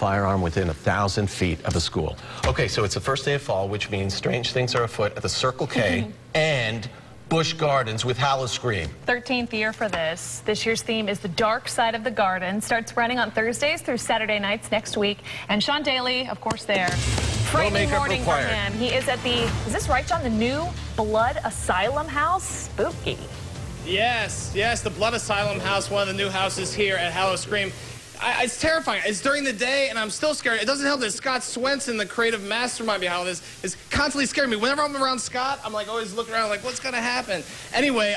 firearm within 1,000 feet of a school. Okay, so it's the first day of fall, which means strange things are afoot at the Circle K and Busch Gardens with Howl-O-Scream. 13th year for this. This year's theme is the dark side of the garden. Starts running on Thursdays through Saturday nights next week. And Sean Daly, of course, there. Frightening morning for him. He is at the, is this right, John, the new Blood Asylum House? Spooky. Yes, the Blood Asylum House, one of the new houses here at Howl-O-Scream. It's terrifying. It's during the day, and I'm still scared. It doesn't help that Scott Swenson, the creative mastermind behind this, is constantly scaring me. Whenever I'm around Scott, I'm like always looking around like, what's going to happen? Anyway,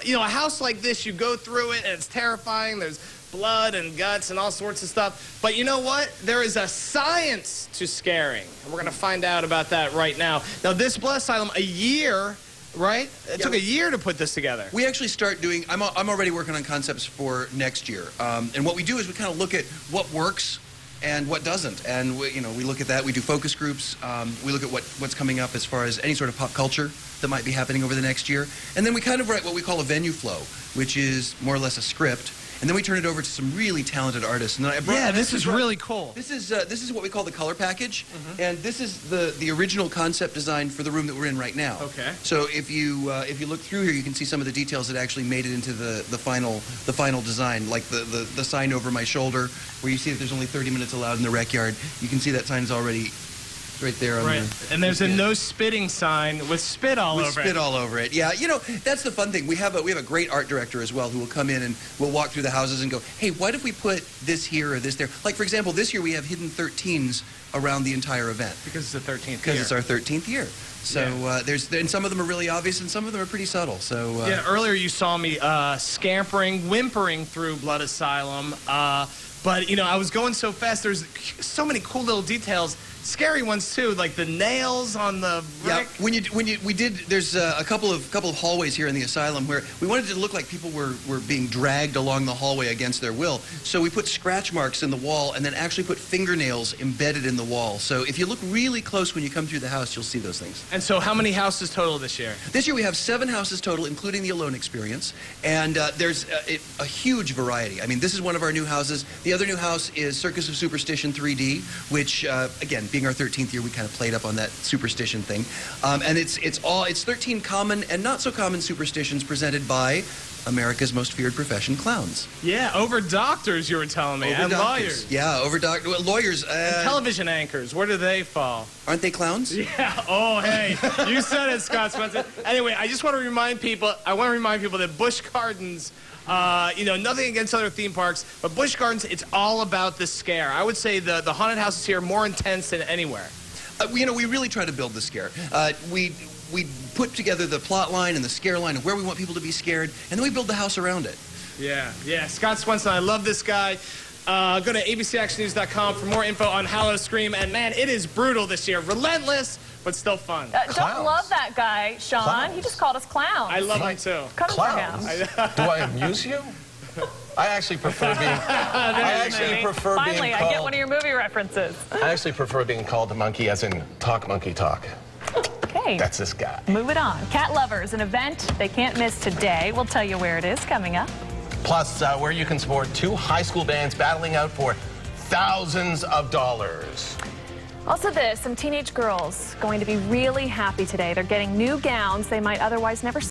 you know, a house like this, you go through it, and it's terrifying. There's blood and guts and all sorts of stuff. But you know what? There is a science to scaring, and we're going to find out about that right now. Now, this Blood Asylum, a year... Right? It took a year to put this together. We actually start doing, I'm already working on concepts for next year. And what we do is we kind of look at what works and what doesn't. And we look at that. We do focus groups. We look at what's coming up as far as any sort of pop culture that might be happening over the next year. And then we kind of write what we call a venue flow, which is more or less a script. And then we turn it over to some really talented artists. And then this is really cool. This is what we call the color package, and this is the original concept design for the room that we're in right now. Okay. So if you look through here, you can see some of the details that actually made it into the final design, like the sign over my shoulder, where you see that there's only 30 minutes allowed in the rec yard. You can see that sign is already right there. And there's a no spitting sign with spit all over it. Spit all over it. Yeah, you know, that's the fun thing. We have a great art director as well who will come in and we'll walk through the houses and go, hey, what if we put this here or this there? Like, for example, this year we have hidden 13s around the entire event. Because it's the 13th year. Because it's our 13th year. So and some of them are really obvious and some of them are pretty subtle. So yeah, earlier you saw me scampering, whimpering through Blood Asylum. But, you know, I was going so fast. There's so many cool little details. Scary ones too, like the nails on the brick. Yeah, there's a couple of hallways here in the asylum where we wanted it to look like people were being dragged along the hallway against their will. So we put scratch marks in the wall and then actually put fingernails embedded in the wall. So if you look really close when you come through the house, you'll see those things. And so how many houses total this year? This year we have 7 houses total, including the Alone Experience. And there's a huge variety. I mean, this is one of our new houses. The other new house is Circus of Superstition 3D, which, again, being our 13th year, we kind of played up on that superstition thing. And it's 13 common and not so common superstitions presented by America's most feared profession, clowns. Yeah, over doctors, you were telling me, and lawyers. Yeah, over lawyers. And television anchors, where do they fall? Aren't they clowns? Yeah, oh, hey, you said it, Scott Swenson. Anyway, I just want to remind people, that Busch Gardens, you know, nothing against other theme parks, but Busch Gardens, it's all about the scare. I would say the haunted houses here are more intense than anywhere. You know, we really try to build the scare. We put together the plot line and the scare line of where we want people to be scared, and then we build the house around it. Yeah, Scott Swenson, I love this guy. Go to abcactionnews.com for more info on Howl-O-Scream, and man, it is brutal this year. Relentless, but still fun. Don't love that guy, Sean. Clowns. He just called us clowns. I love him too. Come for him. Do I amuse you? I actually prefer being. Finally, I get one of your movie references. I actually prefer being called a monkey, as in talk monkey talk. Okay. That's this guy. Move it on. Cat Lovers, an event they can't miss today. We'll tell you where it is coming up. Plus, where you can support 2 high school bands battling out for thousands of dollars. Also some teenage girls going to be really happy today. They're getting new gowns they might otherwise never see.